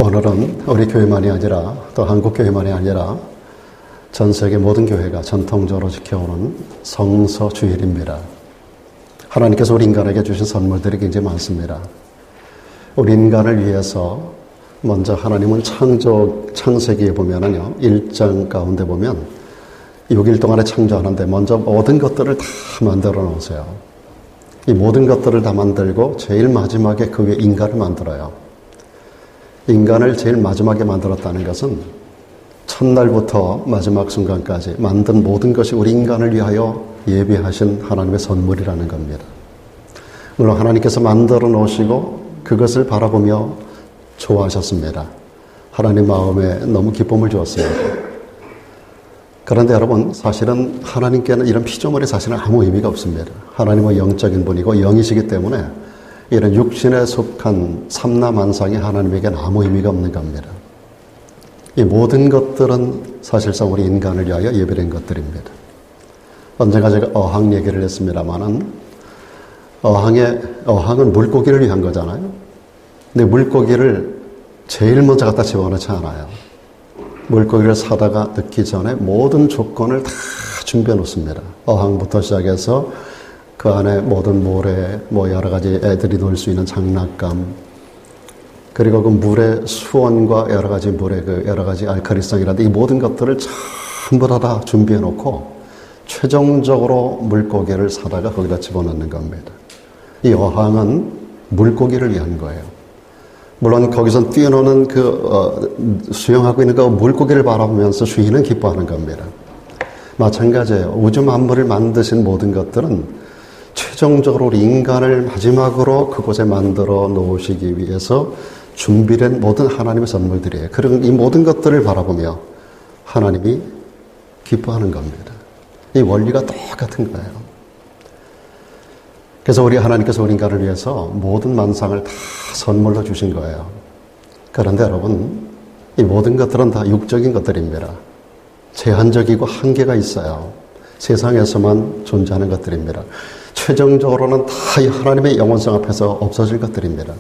오늘은 우리 교회만이 아니라 또 한국 교회만이 아니라 전 세계 모든 교회가 전통적으로 지켜오는 성서 주일입니다. 하나님께서 우리 인간에게 주신 선물들이 굉장히 많습니다. 우리 인간을 위해서 먼저 하나님은 창세기에 보면은요, 1장 가운데 보면 6일 동안에 창조하는데 먼저 모든 것들을 다 만들어 놓으세요. 이 모든 것들을 다 만들고 제일 마지막에 그 위에 인간을 만들어요. 인간을 제일 마지막에 만들었다는 것은 첫날부터 마지막 순간까지 만든 모든 것이 우리 인간을 위하여 예비하신 하나님의 선물이라는 겁니다. 물론 하나님께서 만들어 놓으시고 그것을 바라보며 좋아하셨습니다. 하나님 마음에 너무 기쁨을 주었습니다. 그런데 여러분, 사실은 하나님께는 이런 피조물이 사실은 아무 의미가 없습니다. 하나님은 영적인 분이고 영이시기 때문에 이런 육신에 속한 삼라만상이 하나님에게는 아무 의미가 없는 겁니다. 이 모든 것들은 사실상 우리 인간을 위하여 예비된 것들입니다. 언젠가 제가 어항 얘기를 했습니다만은 어항은 물고기를 위한 거잖아요. 근데 물고기를 제일 먼저 갖다 집어넣지 않아요. 물고기를 사다가 넣기 전에 모든 조건을 다 준비해 놓습니다. 어항부터 시작해서 그 안에 모든 모래, 여러 가지 애들이 놀 수 있는 장난감, 그리고 그 물의 수온과 여러 가지 물의 그 여러 가지 알칼리성이라든지 이 모든 것들을 전부 다 준비해 놓고 최종적으로 물고기를 사다가 거기다 집어넣는 겁니다. 이 어항은 물고기를 위한 거예요. 물론 거기서 뛰어노는 수영하고 있는 그 물고기를 바라보면서 주인은 기뻐하는 겁니다. 마찬가지예요. 우주 만물을 만드신 모든 것들은 최종적으로 우리 인간을 마지막으로 그곳에 만들어 놓으시기 위해서 준비된 모든 하나님의 선물들이에요. 그런 이 모든 것들을 바라보며 하나님이 기뻐하는 겁니다. 이 원리가 똑같은 거예요. 그래서 하나님께서 우리 인간을 위해서 모든 만상을 다 선물로 주신 거예요. 그런데 여러분, 이 모든 것들은 다 육적인 것들입니다. 제한적이고 한계가 있어요. 세상에서만 존재하는 것들입니다. 최종적으로는 다 이 하나님의 영원성 앞에서 없어질 것들입니다.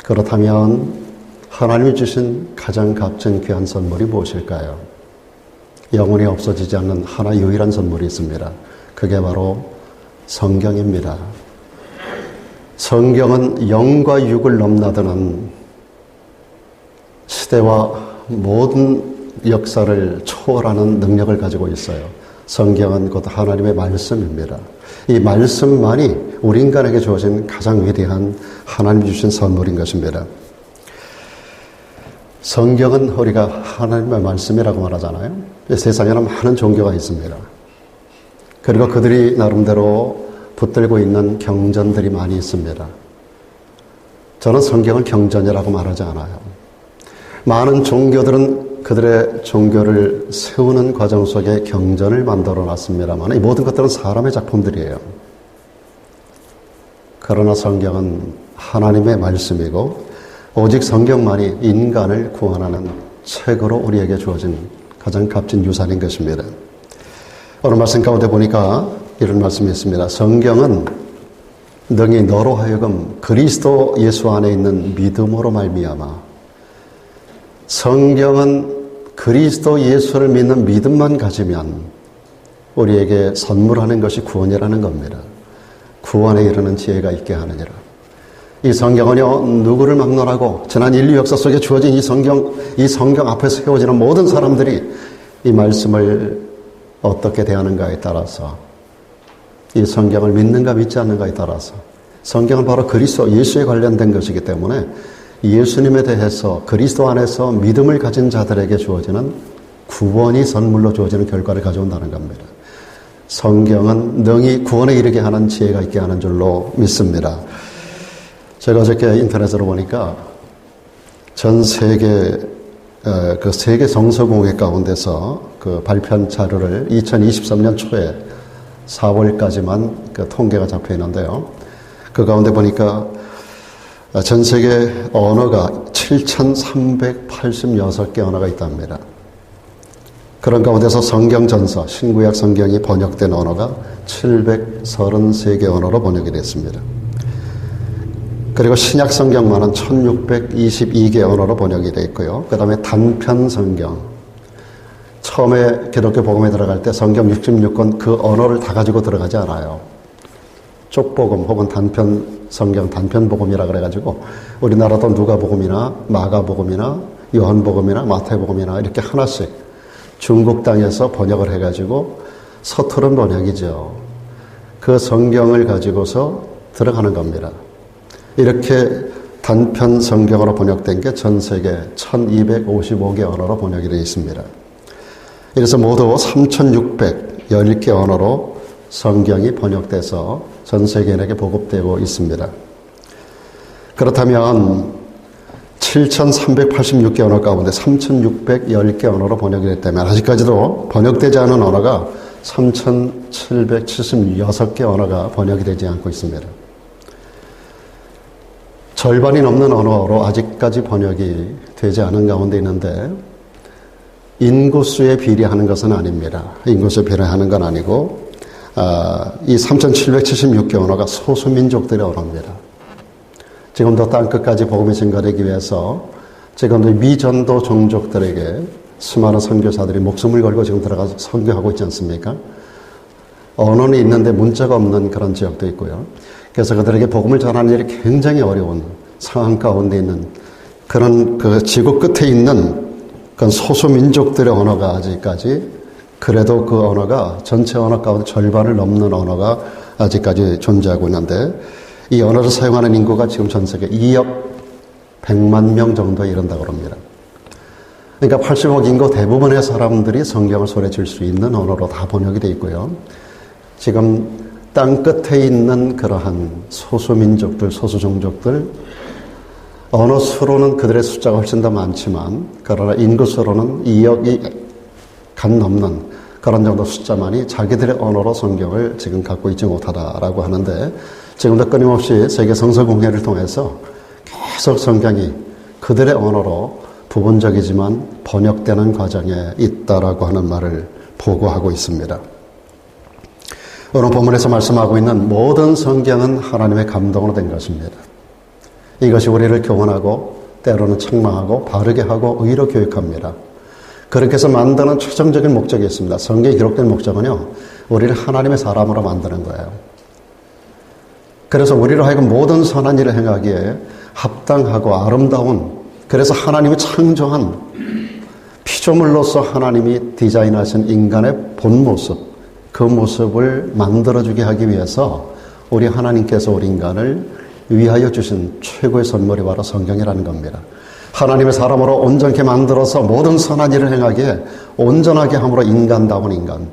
그렇다면 하나님이 주신 가장 값진 귀한 선물이 무엇일까요? 영원히 없어지지 않는 하나 유일한 선물이 있습니다. 그게 바로 성경입니다. 성경은 영과 육을 넘나드는 시대와 모든 역사를 초월하는 능력을 가지고 있어요. 성경은 곧 하나님의 말씀입니다. 이 말씀만이 우리 인간에게 주어진 가장 위대한 하나님이 주신 선물인 것입니다. 성경은 우리가 하나님의 말씀이라고 말하잖아요. 세상에는 많은 종교가 있습니다. 그리고 그들이 나름대로 붙들고 있는 경전들이 많이 있습니다. 저는 성경을 경전이라고 말하지 않아요. 많은 종교들은 그들의 종교를 세우는 과정 속에 경전을 만들어 놨습니다만 이 모든 것들은 사람의 작품들이에요. 그러나 성경은 하나님의 말씀이고 오직 성경만이 인간을 구원하는 책으로 우리에게 주어진 가장 값진 유산인 것입니다. 오늘 말씀 가운데 보니까 이런 말씀이 있습니다. 성경은 능히 너로 하여금 그리스도 예수 안에 있는 믿음으로 말미암아 성경은 그리스도 예수를 믿는 믿음만 가지면 우리에게 선물하는 것이 구원이라는 겁니다. 구원에 이르는 지혜가 있게 하느니라. 이 성경은요, 누구를 막론하고 지난 인류 역사 속에 주어진 이 성경 앞에 세워지는 모든 사람들이 이 말씀을 어떻게 대하는가에 따라서 이 성경을 믿는가 믿지 않는가에 따라서 성경은 바로 그리스도 예수에 관련된 것이기 때문에 예수님에 대해서 그리스도 안에서 믿음을 가진 자들에게 주어지는 구원이 선물로 주어지는 결과를 가져온다는 겁니다. 성경은 능히 구원에 이르게 하는 지혜가 있게 하는 줄로 믿습니다. 제가 어저께 인터넷으로 보니까 전 세계 세계 성서공회 가운데서 발표한 자료를 2023년 초에 4월까지만 통계가 잡혀 있는데요. 그 가운데 보니까 전 세계 언어가 7,386개 언어가 있답니다. 그런 가운데서 성경전서, 신구약 성경이 번역된 언어가 733개 언어로 번역이 됐습니다. 그리고 신약 성경만은 1622개 언어로 번역이 되어 있고요. 그 다음에 단편 성경. 처음에 기독교 복음에 들어갈 때 성경 66권 그 언어를 다 가지고 들어가지 않아요. 쪽복음 혹은 단편 성경, 단편 복음이라 그래가지고 우리나라도 누가복음이나 마가복음이나 요한복음이나 마태복음이나 이렇게 하나씩 중국 땅에서 번역을 해가지고 서투른 번역이죠. 그 성경을 가지고서 들어가는 겁니다. 이렇게 단편 성경으로 번역된 게 전 세계 1255개 언어로 번역이 되어 있습니다. 그래서 모두 3610개 언어로 성경이 번역돼서 전 세계인에게 보급되고 있습니다. 그렇다면 7386개 언어 가운데 3610개 언어로 번역이 됐다면 아직까지도 번역되지 않은 언어가 3776개 언어가 번역이 되지 않고 있습니다. 절반이 넘는 언어로 아직까지 번역이 되지 않은 가운데 있는데 인구수에 비례하는 것은 아닙니다. 인구수에 비례하는 건 아니고 이 3776개 언어가 소수민족들의 언어입니다. 지금도 땅끝까지 복음이 증거되기 위해서 지금도 미전도 종족들에게 수많은 선교사들이 목숨을 걸고 지금 들어가서 선교하고 있지 않습니까? 언어는 있는데 문자가 없는 그런 지역도 있고요. 그래서 그들에게 복음을 전하는 일이 굉장히 어려운 상황 가운데 있는 그런 그 지구 끝에 있는 그런 소수민족들의 언어가 아직까지 그래도 그 언어가 전체 언어 가운데 절반을 넘는 언어가 아직까지 존재하고 있는데 이 언어를 사용하는 인구가 지금 전 세계 2억 100만 명 정도에 이른다고 합니다. 그러니까 80억 인구 대부분의 사람들이 성경을 소리칠 수 있는 언어로 다 번역이 되어 있고요. 지금 땅 끝에 있는 그러한 소수민족들, 소수종족들, 언어 수로는 그들의 숫자가 훨씬 더 많지만 그러나 인구 수로는 2억이 간 넘는 그런 정도 숫자만이 자기들의 언어로 성경을 지금 갖고 있지 못하다라고 하는데 지금도 끊임없이 세계 성서공회를 통해서 계속 성경이 그들의 언어로 부분적이지만 번역되는 과정에 있다라고 하는 말을 보고하고 있습니다. 오늘 본문에서 말씀하고 있는 모든 성경은 하나님의 감동으로 된 것입니다. 이것이 우리를 교훈하고 때로는 책망하고 바르게 하고 의로 교육합니다. 그렇게 해서 만드는 최종적인 목적이 있습니다. 성경에 기록된 목적은요, 우리를 하나님의 사람으로 만드는 거예요. 그래서 우리로 하여금 모든 선한 일을 행하기에 합당하고 아름다운, 그래서 하나님이 창조한 피조물로서 하나님이 디자인하신 인간의 본 모습, 그 모습을 만들어주게 하기 위해서 우리 하나님께서 우리 인간을 위하여 주신 최고의 선물이 바로 성경이라는 겁니다. 하나님의 사람으로 온전케 만들어서 모든 선한 일을 행하기에 온전하게 함으로 인간다운 인간.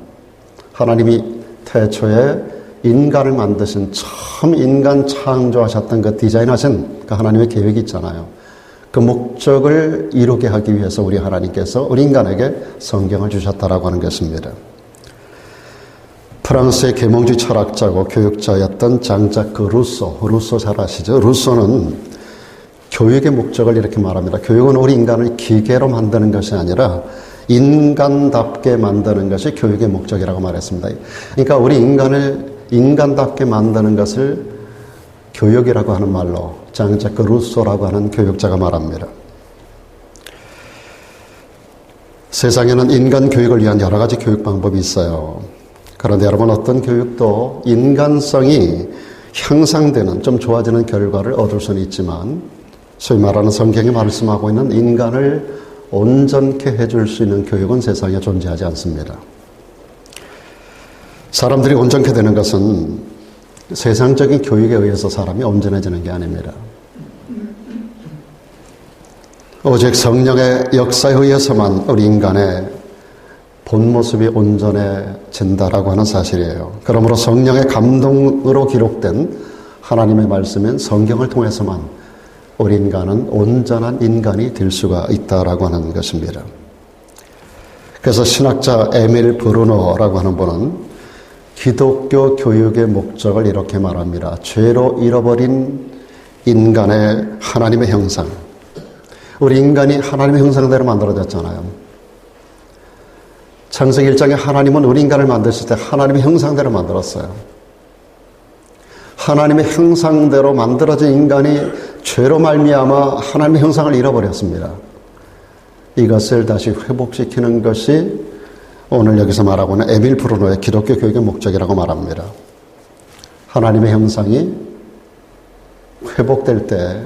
하나님이 태초에 인간을 만드신 처음 인간 창조하셨던 그 디자인하신 그 하나님의 계획이 있잖아요. 그 목적을 이루게 하기 위해서 우리 하나님께서 우리 인간에게 성경을 주셨다라고 하는 것입니다. 프랑스의 계몽주의 철학자고 교육자였던 장자크 루소 잘 아시죠? 루소는 교육의 목적을 이렇게 말합니다. 교육은 우리 인간을 기계로 만드는 것이 아니라 인간답게 만드는 것이 교육의 목적이라고 말했습니다. 그러니까 우리 인간을 인간답게 만드는 것을 교육이라고 하는 말로 장자크 루소라고 하는 교육자가 말합니다. 세상에는 인간 교육을 위한 여러 가지 교육 방법이 있어요. 그런데 여러분 어떤 교육도 인간성이 향상되는 좀 좋아지는 결과를 얻을 수는 있지만 소위 말하는 성경이 말씀하고 있는 인간을 온전케 해줄 수 있는 교육은 세상에 존재하지 않습니다. 사람들이 온전케 되는 것은 세상적인 교육에 의해서 사람이 온전해지는 게 아닙니다. 오직 성령의 역사에 의해서만 우리 인간의 본 모습이 온전해진다라고 하는 사실이에요. 그러므로 성령의 감동으로 기록된 하나님의 말씀인 성경을 통해서만 우리 인간은 온전한 인간이 될 수가 있다라고 하는 것입니다. 그래서 신학자 에밀 브루노라고 하는 분은 기독교 교육의 목적을 이렇게 말합니다. 죄로 잃어버린 인간의 하나님의 형상. 우리 인간이 하나님의 형상대로 만들어졌잖아요. 창세기 1장에 하나님은 우리 인간을 만드실 때 하나님의 형상대로 만들었어요. 하나님의 형상대로 만들어진 인간이 죄로 말미암아 하나님의 형상을 잃어버렸습니다. 이것을 다시 회복시키는 것이 오늘 여기서 말하고 있는 에밀 브루노의 기독교 교육의 목적이라고 말합니다. 하나님의 형상이 회복될 때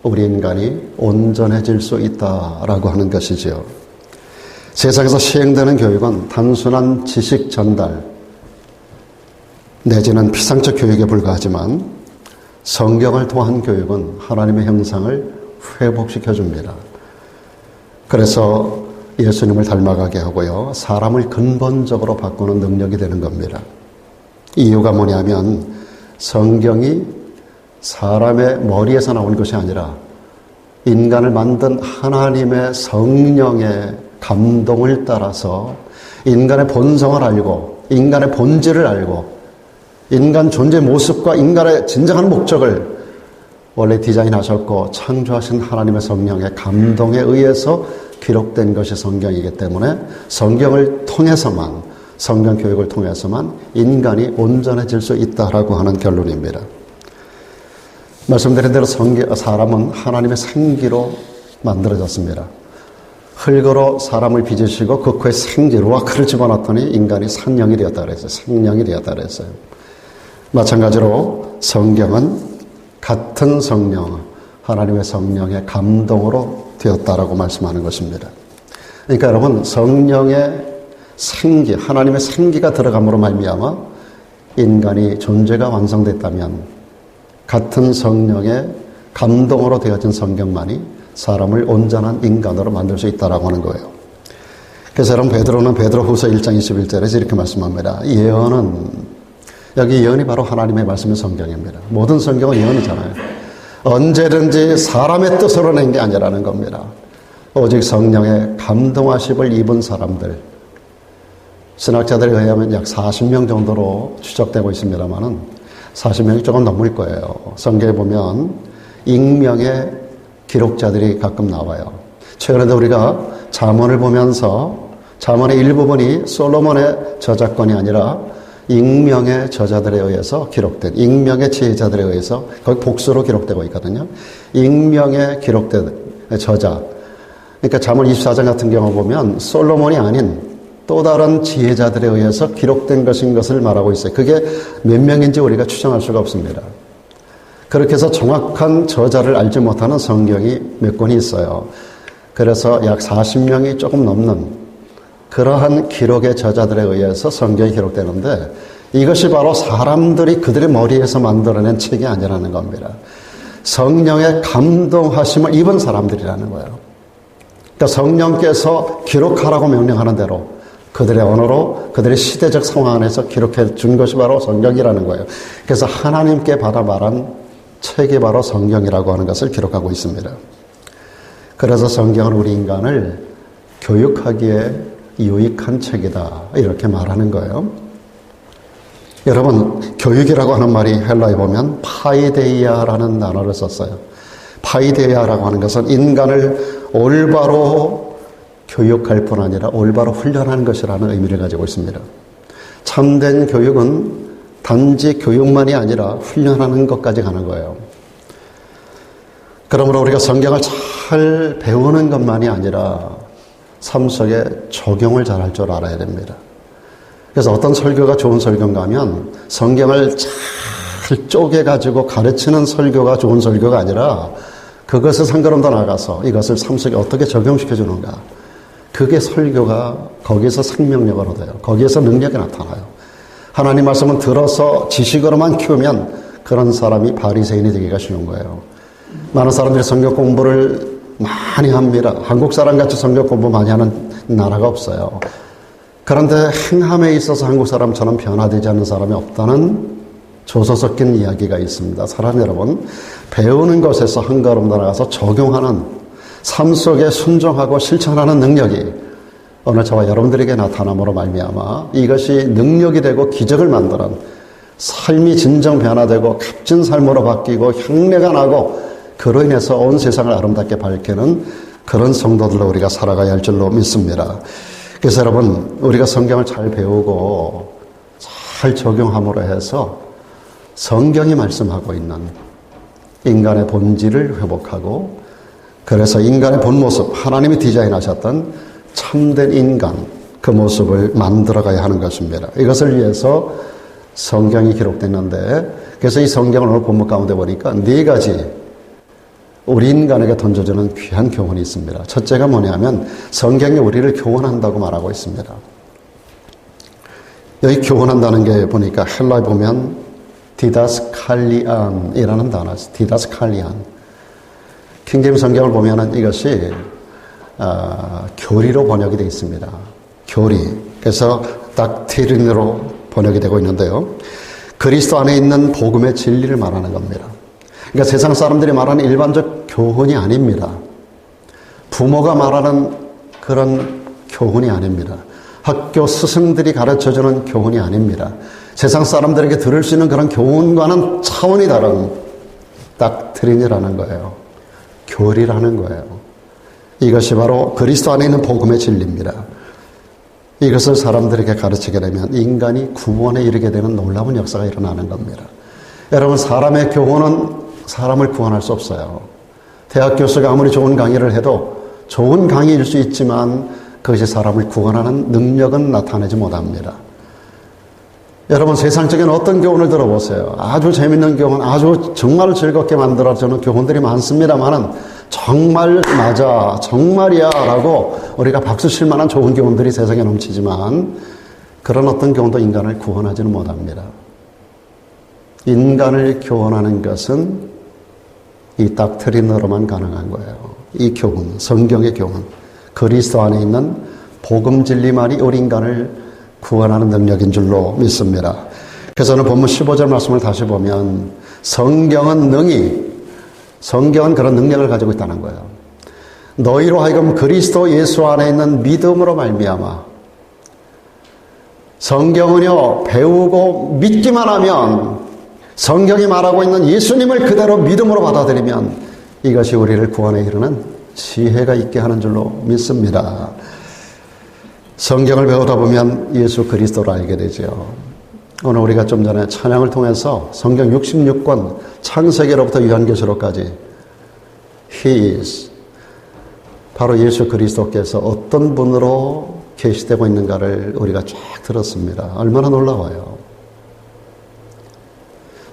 우리 인간이 온전해질 수 있다라고 하는 것이지요. 세상에서 시행되는 교육은 단순한 지식 전달 내지는 피상적 교육에 불과하지만 성경을 통한 교육은 하나님의 형상을 회복시켜줍니다. 그래서 예수님을 닮아가게 하고요. 사람을 근본적으로 바꾸는 능력이 되는 겁니다. 이유가 뭐냐면 성경이 사람의 머리에서 나온 것이 아니라 인간을 만든 하나님의 성령의 감동을 따라서 인간의 본성을 알고 인간의 본질을 알고 인간 존재 모습과 인간의 진정한 목적을 원래 디자인하셨고 창조하신 하나님의 성령의 감동에 의해서 기록된 것이 성경이기 때문에 성경을 통해서만 성경 교육을 통해서만 인간이 온전해질 수 있다라고 하는 결론입니다. 말씀드린 대로 사람은 하나님의 생기로 만들어졌습니다. 흙으로 사람을 빚으시고 그 코에 생기로 와크를 집어넣었더니 인간이 산령이 되었다 그랬어요. 생령이 되었다 그랬어요. 마찬가지로 성경은 같은 성령, 하나님의 성령의 감동으로 되었다라고 말씀하는 것입니다. 그러니까 여러분 성령의 생기, 하나님의 생기가 들어감으로 말미암아 인간이 존재가 완성됐다면 같은 성령의 감동으로 되어진 성경만이 사람을 온전한 인간으로 만들 수 있다라고 하는 거예요. 그래서 여러분 베드로는 베드로후서 1장 21절에서 이렇게 말씀합니다. 예언은 여기 예언이 바로 하나님의 말씀의 성경입니다. 모든 성경은 예언이잖아요. 언제든지 사람의 뜻으로 낸 게 아니라는 겁니다. 오직 성령의 감동하심을 입은 사람들, 신학자들에 의하면 약 40명 정도로 추적되고 있습니다만은 40명이 조금 넘을 거예요. 성경에 보면 익명의 기록자들이 가끔 나와요. 최근에도 우리가 잠언을 보면서 잠언의 일부분이 솔로몬의 저작권이 아니라 익명의 저자들에 의해서 기록된, 익명의 지혜자들에 의해서 거기 복수로 기록되고 있거든요. 익명의 기록된 저자. 그러니까 잠언 24장 같은 경우 보면 솔로몬이 아닌 또 다른 지혜자들에 의해서 기록된 것인 것을 말하고 있어요. 그게 몇 명인지 우리가 추정할 수가 없습니다. 그렇게 해서 정확한 저자를 알지 못하는 성경이 몇 권이 있어요. 그래서 약 40명이 조금 넘는 그러한 기록의 저자들에 의해서 성경이 기록되는데 이것이 바로 사람들이 그들의 머리에서 만들어낸 책이 아니라는 겁니다. 성령의 감동하심을 입은 사람들이라는 거예요. 그러니까 성령께서 기록하라고 명령하는 대로 그들의 언어로 그들의 시대적 상황 안에서 기록해 준 것이 바로 성경이라는 거예요. 그래서 하나님께 받아 말한 책이 바로 성경이라고 하는 것을 기록하고 있습니다. 그래서 성경은 우리 인간을 교육하기에 유익한 책이다 이렇게 말하는 거예요. 여러분 교육이라고 하는 말이 헬라에 보면 파이데이아라는 단어를 썼어요. 파이데이아라고 하는 것은 인간을 올바로 교육할 뿐 아니라 올바로 훈련하는 것이라는 의미를 가지고 있습니다. 참된 교육은 단지 교육만이 아니라 훈련하는 것까지 가는 거예요. 그러므로 우리가 성경을 잘 배우는 것만이 아니라 삶 속에 적용을 잘할 줄 알아야 됩니다. 그래서 어떤 설교가 좋은 설교인가 하면 성경을 잘 쪼개가지고 가르치는 설교가 좋은 설교가 아니라 그것을 한 걸음 더 나가서 이것을 삶 속에 어떻게 적용시켜 주는가. 그게 설교가 거기서 생명력을 얻어요. 거기에서 능력이 나타나요. 하나님 말씀은 들어서 지식으로만 키우면 그런 사람이 바리새인이 되기가 쉬운 거예요. 많은 사람들이 성경 공부를 많이 합니다. 한국 사람같이 성경 공부 많이 하는 나라가 없어요. 그런데 행함에 있어서 한국 사람처럼 변화되지 않는 사람이 없다는 조서 섞인 이야기가 있습니다. 사람 여러분, 배우는 것에서 한 걸음 더 나가서 적용하는 삶 속에 순종하고 실천하는 능력이 오늘 저와 여러분들에게 나타남으로 말미암아 이것이 능력이 되고 기적을 만드는 삶이 진정 변화되고 값진 삶으로 바뀌고 향내가 나고 그로 인해서 온 세상을 아름답게 밝히는 그런 성도들로 우리가 살아가야 할 줄로 믿습니다. 그래서 여러분 우리가 성경을 잘 배우고 잘 적용함으로 해서 성경이 말씀하고 있는 인간의 본질을 회복하고 그래서 인간의 본 모습, 하나님이 디자인하셨던 참된 인간, 그 모습을 만들어가야 하는 것입니다. 이것을 위해서 성경이 기록됐는데 그래서 이 성경을 오늘 본문 가운데 보니까 4가지 우리 인간에게 던져주는 귀한 교훈이 있습니다. 첫째가 뭐냐면 성경이 우리를 교훈한다고 말하고 있습니다. 여기 교훈한다는 게 보니까 헬라에 보면 디다스칼리안이라는 단어, 디다스칼리안. 킹제임스 성경을 보면은 이것이 교리로 번역이 되어 있습니다. 교리. 그래서 닥트린으로 번역이 되고 있는데요. 그리스도 안에 있는 복음의 진리를 말하는 겁니다. 그러니까 세상 사람들이 말하는 일반적 교훈이 아닙니다. 부모가 말하는 그런 교훈이 아닙니다. 학교 스승들이 가르쳐주는 교훈이 아닙니다. 세상 사람들에게 들을 수 있는 그런 교훈과는 차원이 다른 닥트린이라는 거예요. 교리라는 거예요. 이것이 바로 그리스도 안에 있는 복음의 진리입니다. 이것을 사람들에게 가르치게 되면 인간이 구원에 이르게 되는 놀라운 역사가 일어나는 겁니다. 여러분, 사람의 교훈은 사람을 구원할 수 없어요. 대학 교수가 아무리 좋은 강의를 해도 좋은 강의일 수 있지만 그것이 사람을 구원하는 능력은 나타내지 못합니다. 여러분, 세상적인 어떤 교훈을 들어보세요. 아주 재밌는 교훈, 아주 정말 즐겁게 만들어주는 교훈들이 많습니다만은 정말 맞아, 정말이야 라고 우리가 박수 칠 만한 좋은 교훈들이 세상에 넘치지만 그런 어떤 교훈도 인간을 구원하지는 못합니다. 인간을 교훈하는 것은 이 닥트린으로만 가능한 거예요. 이 교훈, 성경의 교훈, 그리스도 안에 있는 복음 진리만이 우리 인간을 구원하는 능력인 줄로 믿습니다. 그래서 저는 본문 15절 말씀을 다시 보면 성경은 그런 능력을 가지고 있다는 거예요. 너희로 하여금 그리스도 예수 안에 있는 믿음으로 말미암아 성경은요, 배우고 믿기만 하면 성경이 말하고 있는 예수님을 그대로 믿음으로 받아들이면 이것이 우리를 구원에 이르는 지혜가 있게 하는 줄로 믿습니다. 성경을 배우다 보면 예수 그리스도를 알게 되죠. 오늘 우리가 좀 전에 찬양을 통해서 성경 66권 창세기로부터 요한계시록까지 He is 바로 예수 그리스도께서 어떤 분으로 계시되고 있는가를 우리가 쫙 들었습니다. 얼마나 놀라워요.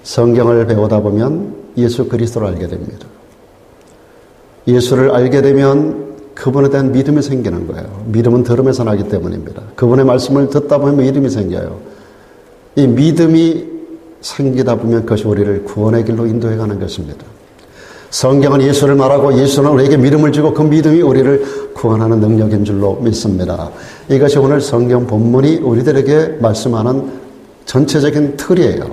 성경을 배우다 보면 예수 그리스도를 알게 됩니다. 예수를 알게 되면 그분에 대한 믿음이 생기는 거예요. 믿음은 들음에서 나기 때문입니다. 그분의 말씀을 듣다 보면 믿음이 생겨요. 이 믿음이 생기다 보면 그것이 우리를 구원의 길로 인도해 가는 것입니다. 성경은 예수를 말하고 예수는 우리에게 믿음을 주고 그 믿음이 우리를 구원하는 능력인 줄로 믿습니다. 이것이 오늘 성경 본문이 우리들에게 말씀하는 전체적인 틀이에요.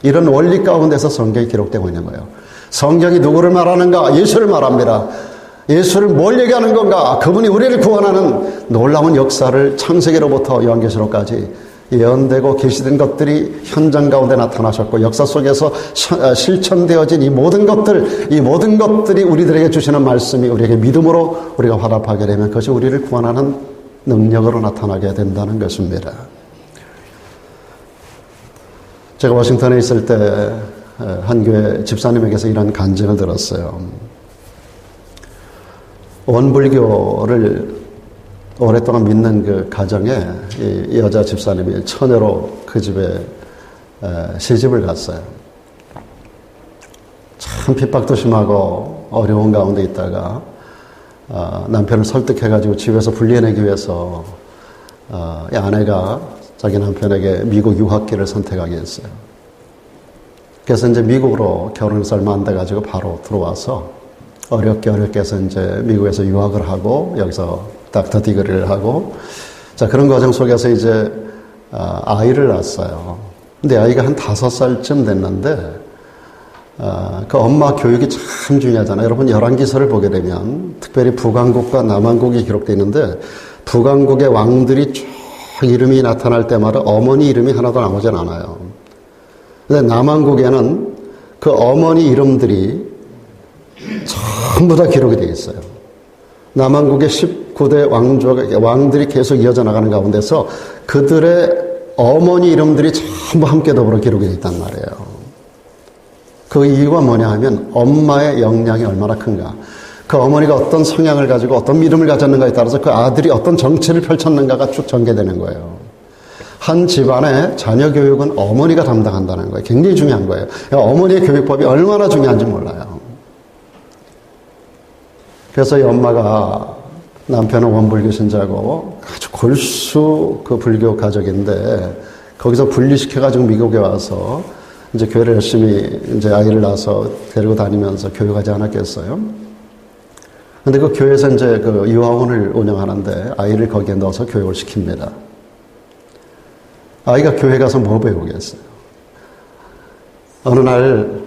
이런 원리 가운데서 성경이 기록되고 있는 거예요. 성경이 누구를 말하는가? 예수를 말합니다. 예수를 뭘 얘기하는 건가? 그분이 우리를 구원하는 놀라운 역사를 창세기로부터 요한계시록까지 예언되고 계시된 것들이 현장 가운데 나타나셨고 역사 속에서 실천되어진 이 모든 것들이 우리들에게 주시는 말씀이 우리에게 믿음으로 우리가 화답하게 되면 그것이 우리를 구원하는 능력으로 나타나게 된다는 것입니다. 제가 워싱턴에 있을 때 한 교회 집사님에게서 이런 간증을 들었어요. 원불교를 오랫동안 믿는 그 가정에 이 여자 집사님이 처녀로 그 집에 시집을 갔어요. 참 핍박도 심하고 어려운 가운데 있다가 남편을 설득해가지고 집에서 분리해내기 위해서 이 아내가 자기 남편에게 미국 유학기를 선택하게 했어요. 그래서 이제 미국으로 결혼해서 얼마 안 돼가지고 바로 들어와서 어렵게 해서 이제 미국에서 유학을 하고 여기서 닥터 디그리를 하고 자 그런 과정 속에서 이제 아이를 낳았어요. 근데 아이가 한 5살쯤 됐는데 그 엄마 교육이 참 중요하잖아요. 여러분 열왕기서를 보게 되면 특별히 북왕국과 남왕국이 기록되어 있는데 북왕국의 왕들이 쭉 이름이 나타날 때마다 어머니 이름이 하나도 나오진 않아요. 근데 남왕국에는 그 어머니 이름들이 전부 다 기록이 되어 있어요. 남왕국의 19대 왕들이 계속 이어져 나가는 가운데서 그들의 어머니 이름들이 전부 함께 더불어 기록이 되어 있단 말이에요. 그 이유가 뭐냐 하면 엄마의 영향이 얼마나 큰가. 그 어머니가 어떤 성향을 가지고 어떤 믿음을 가졌는가에 따라서 그 아들이 어떤 정체를 펼쳤는가가 쭉 전개되는 거예요. 한 집안의 자녀 교육은 어머니가 담당한다는 거예요. 굉장히 중요한 거예요. 어머니의 교육법이 얼마나 중요한지 몰라요. 그래서 이 엄마가 남편은 원불교 신자고 아주 골수 그 불교 가족인데 거기서 분리시켜가지고 미국에 와서 이제 교회를 열심히 이제 아이를 낳아서 데리고 다니면서 교육하지 않았겠어요? 근데 그 교회에서 이제 그 유아원을 운영하는데 아이를 거기에 넣어서 교육을 시킵니다. 아이가 교회 가서 뭐 배우겠어요? 어느 날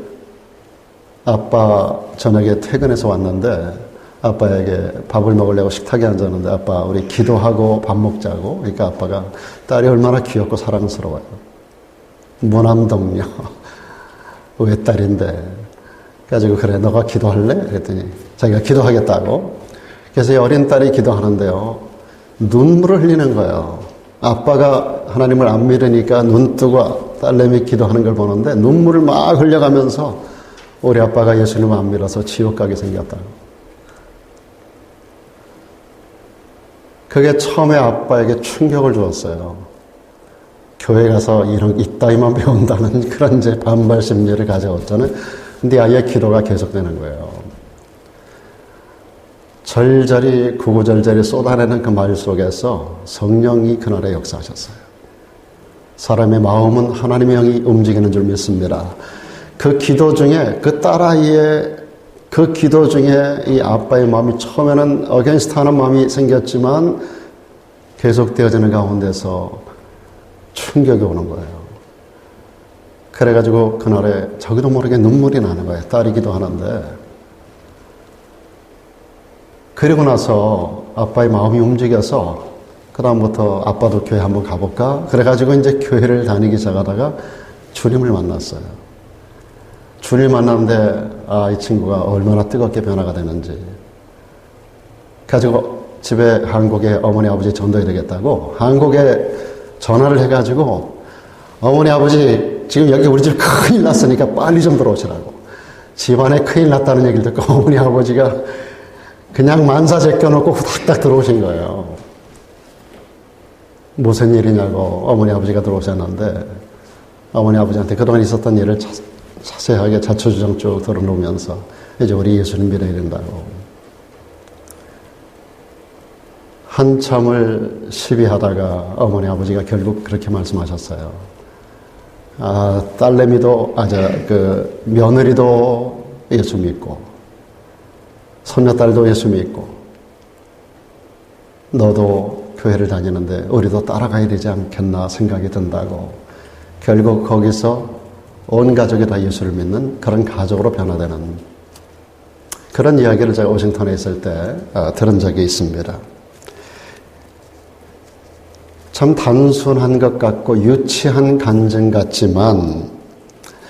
아빠 저녁에 퇴근해서 왔는데 아빠에게 밥을 먹으려고 식탁에 앉았는데 아빠 우리 기도하고 밥 먹자고. 그러니까 아빠가 딸이 얼마나 귀엽고 사랑스러워요. 무남동녀 외딸인데 그래가지고 그래 너가 기도할래? 그랬더니 자기가 기도하겠다고. 그래서 이 어린 딸이 기도하는데요 눈물을 흘리는 거예요. 아빠가 하나님을 안 믿으니까 눈 뜨고 딸내미 기도하는 걸 보는데 눈물을 막 흘려가면서 우리 아빠가 예수님을 안 믿어서 지옥 가게 생겼다고. 그게 처음에 아빠에게 충격을 주었어요. 교회 가서 이따위만 배운다는 그런 이제 반발 심리를 가져왔잖아요. 근데 아이의 기도가 계속되는 거예요. 절절히 구구절절히 쏟아내는 그 말 속에서 성령이 그날에 역사하셨어요. 사람의 마음은 하나님의 영이 움직이는 줄 믿습니다. 그 기도 중에 그 딸아이의 그 기도 중에 이 아빠의 마음이 처음에는 어게인스트하는 마음이 생겼지만 계속되어지는 가운데서 충격이 오는 거예요. 그래가지고 그날에 자기도 모르게 눈물이 나는 거예요. 딸이 기도하는데. 그리고 나서 아빠의 마음이 움직여서 그다음부터 아빠도 교회 한번 가볼까? 그래가지고 이제 교회를 다니기 시작하다가 주님을 만났어요. 주님을 만났는데 이 친구가 얼마나 뜨겁게 변화가 되는지. 그래가지고 집에 한국에 어머니 아버지 전도해야 되겠다고 한국에 전화를 해가지고 어머니 아버지 지금 여기 우리 집 큰일 났으니까 빨리 좀 들어오시라고. 집안에 큰일 났다는 얘기를 듣고 어머니 아버지가 그냥 만사 제껴놓고 후닥닥 들어오신 거예요. 무슨 일이냐고 어머니 아버지가 들어오셨는데 어머니 아버지한테 그동안 있었던 일을 자세하게 자초지종 쭉 들어놓으면서 이제 우리 예수님 믿어야 된다고. 한참을 시비하다가 어머니 아버지가 결국 그렇게 말씀하셨어요. 딸내미도, 며느리도 예수 믿고, 손녀딸도 예수 믿고, 너도 교회를 다니는데 우리도 따라가야 되지 않겠나 생각이 든다고. 결국 거기서 온 가족이 다 예수를 믿는 그런 가족으로 변화되는 그런 이야기를 제가 워싱턴에 있을 때 들은 적이 있습니다. 참 단순한 것 같고 유치한 간증 같지만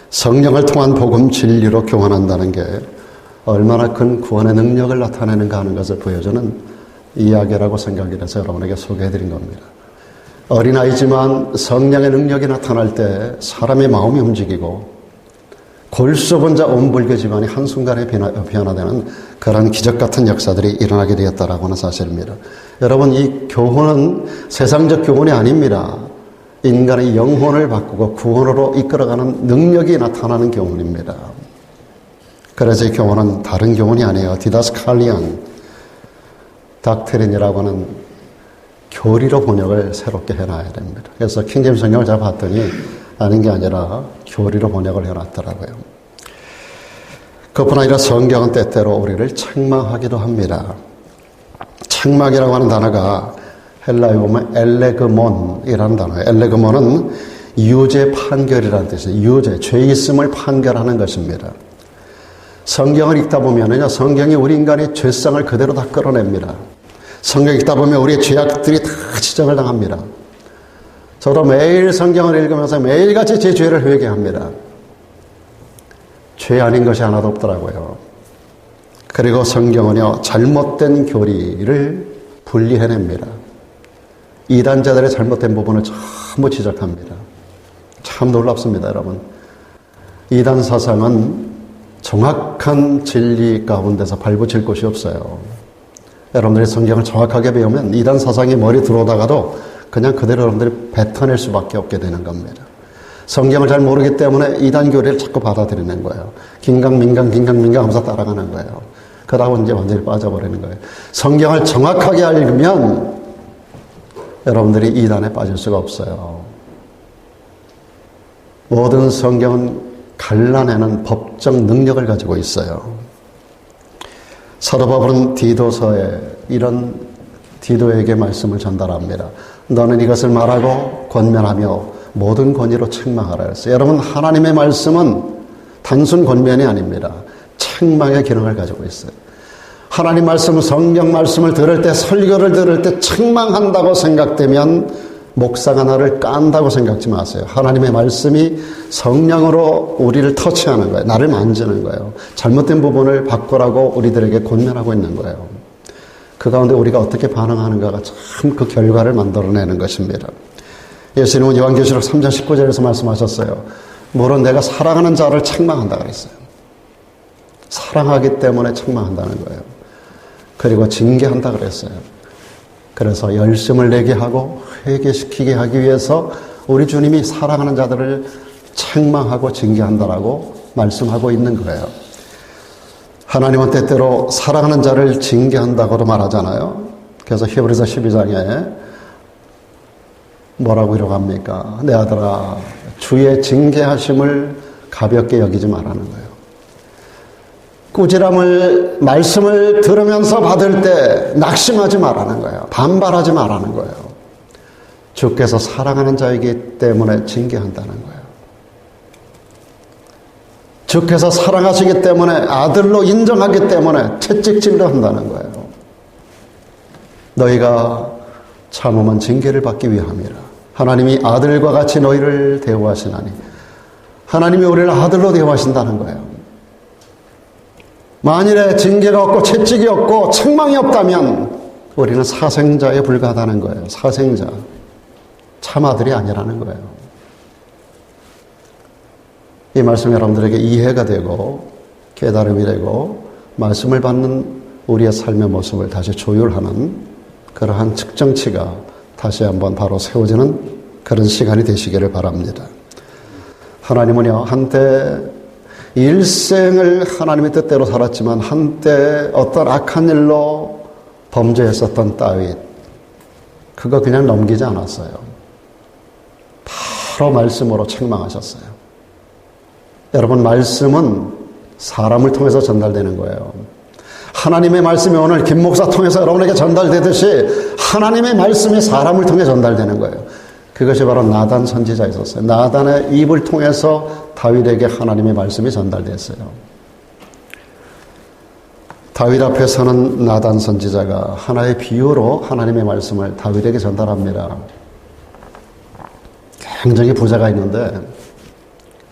성령을 통한 복음 진리로 교환한다는 게 얼마나 큰 구원의 능력을 나타내는가 하는 것을 보여주는 이야기라고 생각이 돼서 여러분에게 소개해드린 겁니다. 어린아이지만 성령의 능력이 나타날 때 사람의 마음이 움직이고 골수 자 온 불교 집안이 한순간에 변화되는 그런 기적같은 역사들이 일어나게 되었다라고 하는 사실입니다. 여러분, 이 교훈은 세상적 교훈이 아닙니다. 인간의 영혼을 바꾸고 구원으로 이끌어가는 능력이 나타나는 교훈입니다. 그래서 이 교훈은 다른 교훈이 아니에요. 디다스칼리안, 닥트린이라고 하는 교리로 번역을 새롭게 해놔야 됩니다. 그래서 킹제임스 성경을 제가 봤더니 아닌 게 아니라 교리로 번역을 해놨더라고요. 그뿐 아니라 성경은 때때로 우리를 책망하기도 합니다. 책망이라고 하는 단어가 헬라에 보면 엘레그몬이라는 단어예요. 엘레그몬은 유죄 판결이라는 뜻이에요. 유죄, 죄 있음을 판결하는 것입니다. 성경을 읽다 보면요, 성경이 우리 인간의 죄성을 그대로 다 끌어냅니다. 성경 읽다 보면 우리의 죄악들이 다 지적을 당합니다. 저도 매일 성경을 읽으면서 매일같이 제 죄를 회개합니다. 죄 아닌 것이 하나도 없더라고요. 그리고 성경은요, 잘못된 교리를 분리해냅니다. 이단자들의 잘못된 부분을 전부 지적합니다. 참 놀랍습니다, 여러분. 이단 사상은 정확한 진리 가운데서 발붙일 곳이 없어요. 여러분들이 성경을 정확하게 배우면 이단 사상이 머리 들어오다가도 그냥 그대로 여러분들이 뱉어낼 수밖에 없게 되는 겁니다. 성경을 잘 모르기 때문에 이단 교리를 자꾸 받아들이는 거예요. 긴강민강 하면서 따라가는 거예요. 그러다가 이제 완전히 빠져버리는 거예요. 성경을 정확하게 알면 여러분들이 이단에 빠질 수가 없어요. 모든 성경은 갈라내는 법적 능력을 가지고 있어요. 사도 바울은 디도서에 이런 디도에게 말씀을 전달합니다. 너는 이것을 말하고 권면하며 모든 권위로 책망하라 했어요. 여러분, 하나님의 말씀은 단순 권면이 아닙니다. 책망의 기능을 가지고 있어요. 하나님 말씀, 성경 말씀을 들을 때, 설교를 들을 때 책망한다고 생각되면 목사가 나를 깐다고 생각지 마세요. 하나님의 말씀이 성령으로 우리를 터치하는 거예요. 나를 만지는 거예요. 잘못된 부분을 바꾸라고 우리들에게 권면하고 있는 거예요. 그 가운데 우리가 어떻게 반응하는가가 참 그 결과를 만들어내는 것입니다. 예수님은 요한계시록 3장 19절에서 말씀하셨어요. 물론 내가 사랑하는 자를 책망한다 그랬어요. 사랑하기 때문에 책망한다는 거예요. 그리고 징계한다 그랬어요. 그래서 열심을 내게 하고 회개시키게 하기 위해서 우리 주님이 사랑하는 자들을 책망하고 징계한다라고 말씀하고 있는 거예요. 하나님은 때때로 사랑하는 자를 징계한다고도 말하잖아요. 그래서 히브리서 12장에 뭐라고 기록합니까? 내 아들아, 주의 징계하심을 가볍게 여기지 말라는 거예요. 꾸지람을, 말씀을 들으면서 받을 때 낙심하지 말라는 거예요. 반발하지 말라는 거예요. 주께서 사랑하는 자이기 때문에 징계한다는 거예요. 주께서 사랑하시기 때문에, 아들로 인정하기 때문에 채찍질도 한다는 거예요. 너희가 참으면 징계를 받기 위함이라. 하나님이 아들과 같이 너희를 대우하시나니, 하나님이 우리를 아들로 대우하신다는 거예요. 만일에 징계가 없고 채찍이 없고 책망이 없다면 우리는 사생자에 불과하다는 거예요. 사생자. 참 아들이 아니라는 거예요. 이 말씀이 여러분들에게 이해가 되고 깨달음이 되고 말씀을 받는 우리의 삶의 모습을 다시 조율하는 그러한 측정치가 다시 한번 바로 세워지는 그런 시간이 되시기를 바랍니다. 하나님은요, 한때 일생을 하나님의 뜻대로 살았지만 한때 어떤 악한 일로 범죄했었던 다윗, 그거 그냥 넘기지 않았어요. 바로 말씀으로 책망하셨어요. 여러분, 말씀은 사람을 통해서 전달되는 거예요. 하나님의 말씀이 오늘 김 목사 통해서 여러분에게 전달되듯이 하나님의 말씀이 사람을 통해 전달되는 거예요. 그것이 바로 나단 선지자였었어요. 나단의 입을 통해서 다윗에게 하나님의 말씀이 전달됐어요. 다윗 앞에 서는 나단 선지자가 하나의 비유로 하나님의 말씀을 다윗에게 전달합니다. 굉장히 부자가 있는데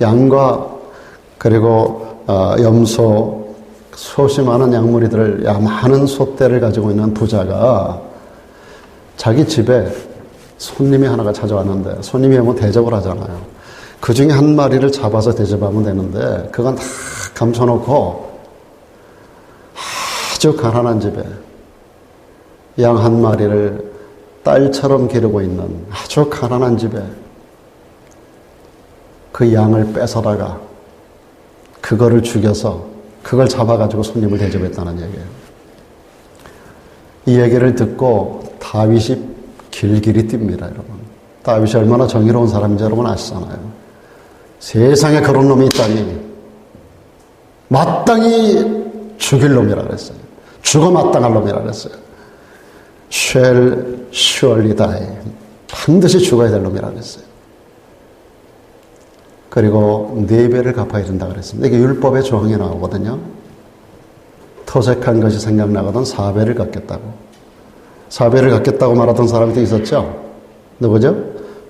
양과 그리고 염소, 수없이 많은 양무리들을, 많은 소떼를 가지고 있는 부자가 자기 집에 손님이 하나가 찾아왔는데, 손님이 오면 대접을 하잖아요. 그 중에 한 마리를 잡아서 대접하면 되는데 그건 다 감춰놓고 아주 가난한 집에 양 한 마리를 딸처럼 기르고 있는 아주 가난한 집에 그 양을 뺏어다가 그거를 죽여서 그걸 잡아가지고 손님을 대접했다는 얘기예요. 이 얘기를 듣고 다윗이 길길이 뜁니다, 여러분. 다윗이 얼마나 정의로운 사람인지 여러분 아시잖아요. 세상에 그런 놈이 있다니 마땅히 죽일 놈이라 그랬어요. 죽어 마땅할 놈이라 그랬어요. shall surely die. 반드시 죽어야 될 놈이라 그랬어요. 그리고 4배를 갚아야 된다 그랬습니다. 이게 율법의 조항에 나오거든요. 토색한 것이 생각나거든 4배를 갚겠다고. 4배를 갚겠다고 말하던 사람이 또 있었죠. 누구죠?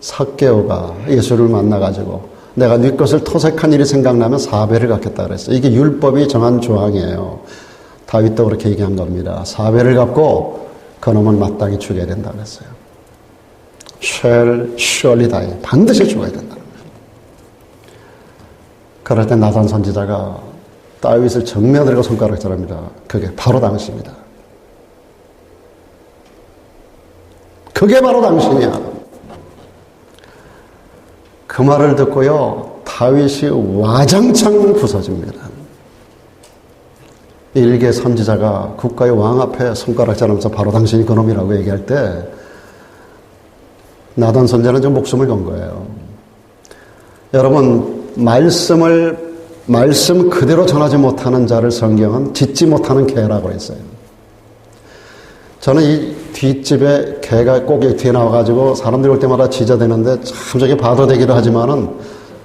삭개오가 예수를 만나가지고 내가 네 것을 토색한 일이 생각나면 4배를 갚겠다 그랬어요. 이게 율법이 정한 조항이에요. 다윗도 그렇게 얘기한 겁니다. 4배를 갚고 그놈을 마땅히 죽여야 된다 그랬어요. shall surely die. 반드시 죽어야 된다는 거예요. 그럴 때 나단 선지자가 다윗을 정면으로 손가락질합니다. 그게 바로 당신이다. 그게 바로 당신이야. 그 말을 듣고요, 다윗이 와장창 부서집니다. 일개 선지자가 국가의 왕 앞에 손가락질하면서 바로 당신이 그놈이라고 얘기할 때 나단 선지자는 좀 목숨을 건 거예요. 여러분, 말씀 그대로 전하지 못하는 자를 성경은 짖지 못하는 개라고 했어요. 저는 이 뒷집에 개가 꼭 뒤에 나와가지고 사람들이 올 때마다 짖어대는데 참 저게 봐도 되기도 하지만은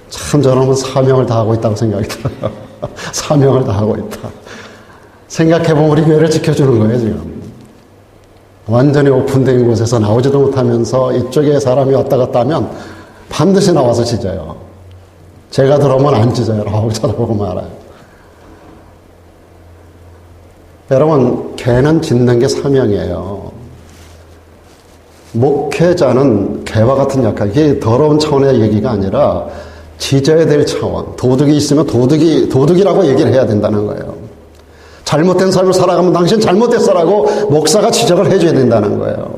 참 저놈은 사명을 다하고 있다고 생각이 들어요. 사명을 다하고 있다. 생각해보면 우리 교회를 지켜주는 거예요, 지금. 완전히 오픈된 곳에서 나오지도 못하면서 이쪽에 사람이 왔다 갔다 하면 반드시 나와서 짖어요. 제가 들어오면 안 짖어요. 라고 쳐다보고 말아요. 여러분, 개는 짖는 게 사명이에요. 목회자는 개와 같은 역할, 이게 더러운 차원의 얘기가 아니라 짖어야 될 차원. 도둑이 있으면 도둑이라고 얘기를 해야 된다는 거예요. 잘못된 삶을 살아가면 당신 잘못됐어라고 목사가 지적을 해줘야 된다는 거예요.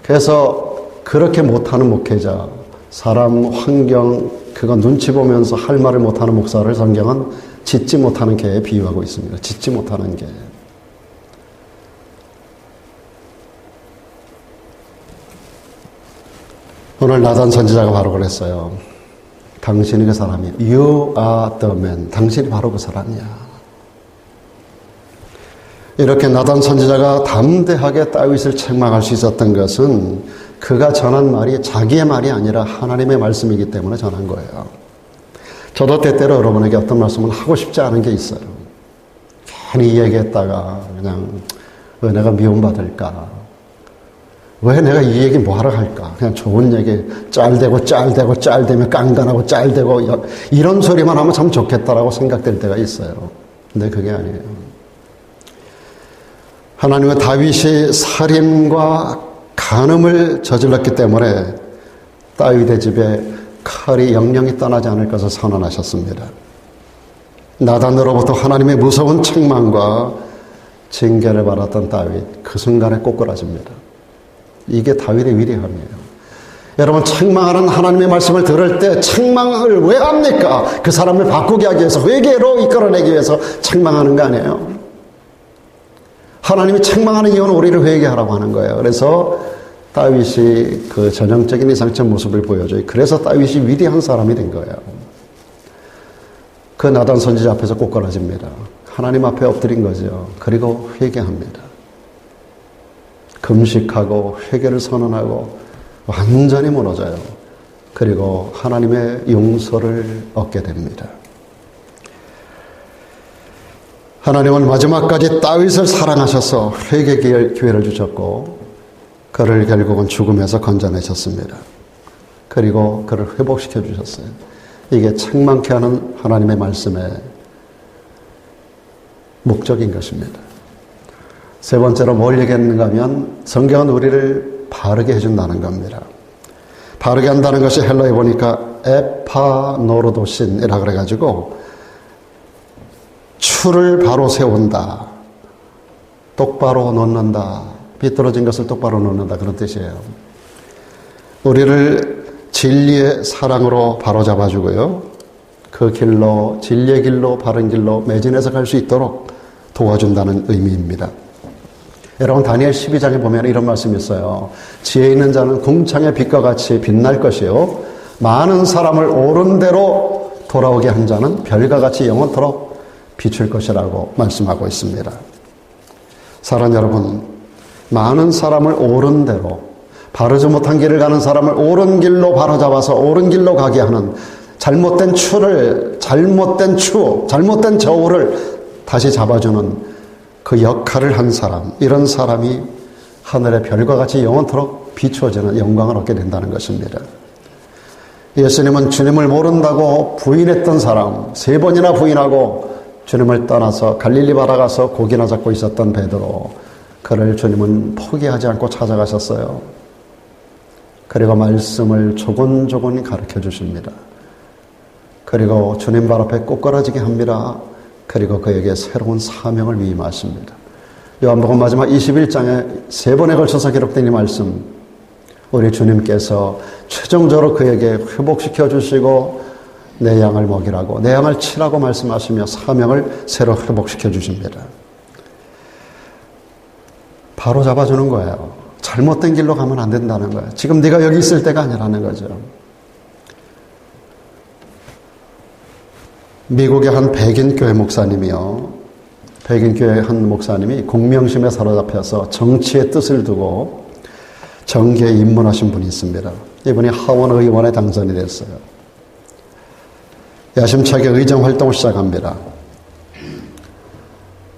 그래서 그렇게 못하는 목회자, 사람, 환경, 그거 눈치 보면서 할 말을 못하는 목사를 성경은 짖지 못하는 개에 비유하고 있습니다. 짖지 못하는 개. 오늘 나단 선지자가 바로 그랬어요. 당신이 그 사람이야. You are the man. 당신이 바로 그 사람이야. 이렇게 나단 선지자가 담대하게 다윗을 책망할 수 있었던 것은 그가 전한 말이 자기의 말이 아니라 하나님의 말씀이기 때문에 전한 거예요. 저도 때때로 여러분에게 어떤 말씀을 하고 싶지 않은 게 있어요. 괜히 얘기했다가 그냥 은혜가 미움받을까. 왜 내가 이 얘기 뭐하러 할까? 그냥 좋은 얘기 짤대면 깡단하고 짤대고 이런 소리만 하면 참 좋겠다라고 생각될 때가 있어요. 근데 그게 아니에요. 하나님은 다윗이 살인과 간음을 저질렀기 때문에 다윗의 집에 칼이 영영이 떠나지 않을 것을 선언하셨습니다. 나단으로부터 하나님의 무서운 책망과 징계를 받았던 다윗, 그 순간에 꼬꾸라집니다. 이게 다윗의 위대함이에요. 여러분, 책망하는 하나님의 말씀을 들을 때 책망을 왜 합니까? 그 사람을 바꾸게 하기 위해서, 회개로 이끌어내기 위해서 책망하는 거 아니에요? 하나님이 책망하는 이유는 우리를 회개하라고 하는 거예요. 그래서 다윗이 그 전형적인 이상적 모습을 보여줘요. 그래서 다윗이 위대한 사람이 된 거예요. 그 나단 선지자 앞에서 꼬꾸라집니다. 하나님 앞에 엎드린 거죠. 그리고 회개합니다. 금식하고 회개를 선언하고 완전히 무너져요. 그리고 하나님의 용서를 얻게 됩니다. 하나님은 마지막까지 다윗을 사랑하셔서 회개 기회를 주셨고 그를 결국은 죽음에서 건져내셨습니다. 그리고 그를 회복시켜 주셨어요. 이게 책망케 하는 하나님의 말씀의 목적인 것입니다. 세 번째로 뭘 얘기했는가 하면 성경은 우리를 바르게 해준다는 겁니다. 바르게 한다는 것이 헬라에 보니까 에파노르도신이라 그래가지고 추를 바로 세운다. 똑바로 놓는다. 비뚤어진 것을 똑바로 놓는다. 그런 뜻이에요. 우리를 진리의 사랑으로 바로잡아주고요. 그 길로, 진리의 길로, 바른 길로 매진해서 갈 수 있도록 도와준다는 의미입니다. 여러분, 다니엘 12장에 보면 이런 말씀이 있어요. 지혜 있는 자는 궁창의 빛과 같이 빛날 것이요. 많은 사람을 옳은 대로 돌아오게 한 자는 별과 같이 영원토록 비출 것이라고 말씀하고 있습니다. 사랑 여러분, 많은 사람을 옳은 대로, 바르지 못한 길을 가는 사람을 옳은 길로 바로잡아서 옳은 길로 가게 하는 잘못된 잘못된 저울을 다시 잡아주는 그 역할을 한 사람, 이런 사람이 하늘의 별과 같이 영원토록 비추어지는 영광을 얻게 된다는 것입니다. 예수님은 주님을 모른다고 부인했던 사람, 3번이나 부인하고 주님을 떠나서 갈릴리 바다 가서 고기나 잡고 있었던 베드로, 그를 주님은 포기하지 않고 찾아가셨어요. 그리고 말씀을 조곤조곤 가르쳐 주십니다. 그리고 주님 발 앞에 꼬꾸라지게 합니다. 그리고 그에게 새로운 사명을 위임하십니다. 요한복음 마지막 21장에 3번에 걸쳐서 기록된 이 말씀, 우리 주님께서 최종적으로 그에게 회복시켜 주시고 내 양을 먹이라고, 내 양을 치라고 말씀하시며 사명을 새로 회복시켜 주십니다. 바로 잡아주는 거예요. 잘못된 길로 가면 안 된다는 거예요. 지금 네가 여기 있을 때가 아니라는 거죠. 미국의 한 백인교회 목사님이요. 백인교회 한 목사님이 공명심에 사로잡혀서 정치의 뜻을 두고 정계에 입문하신 분이 있습니다. 이분이 하원 의원에 당선이 됐어요. 야심차게 의정 활동을 시작합니다.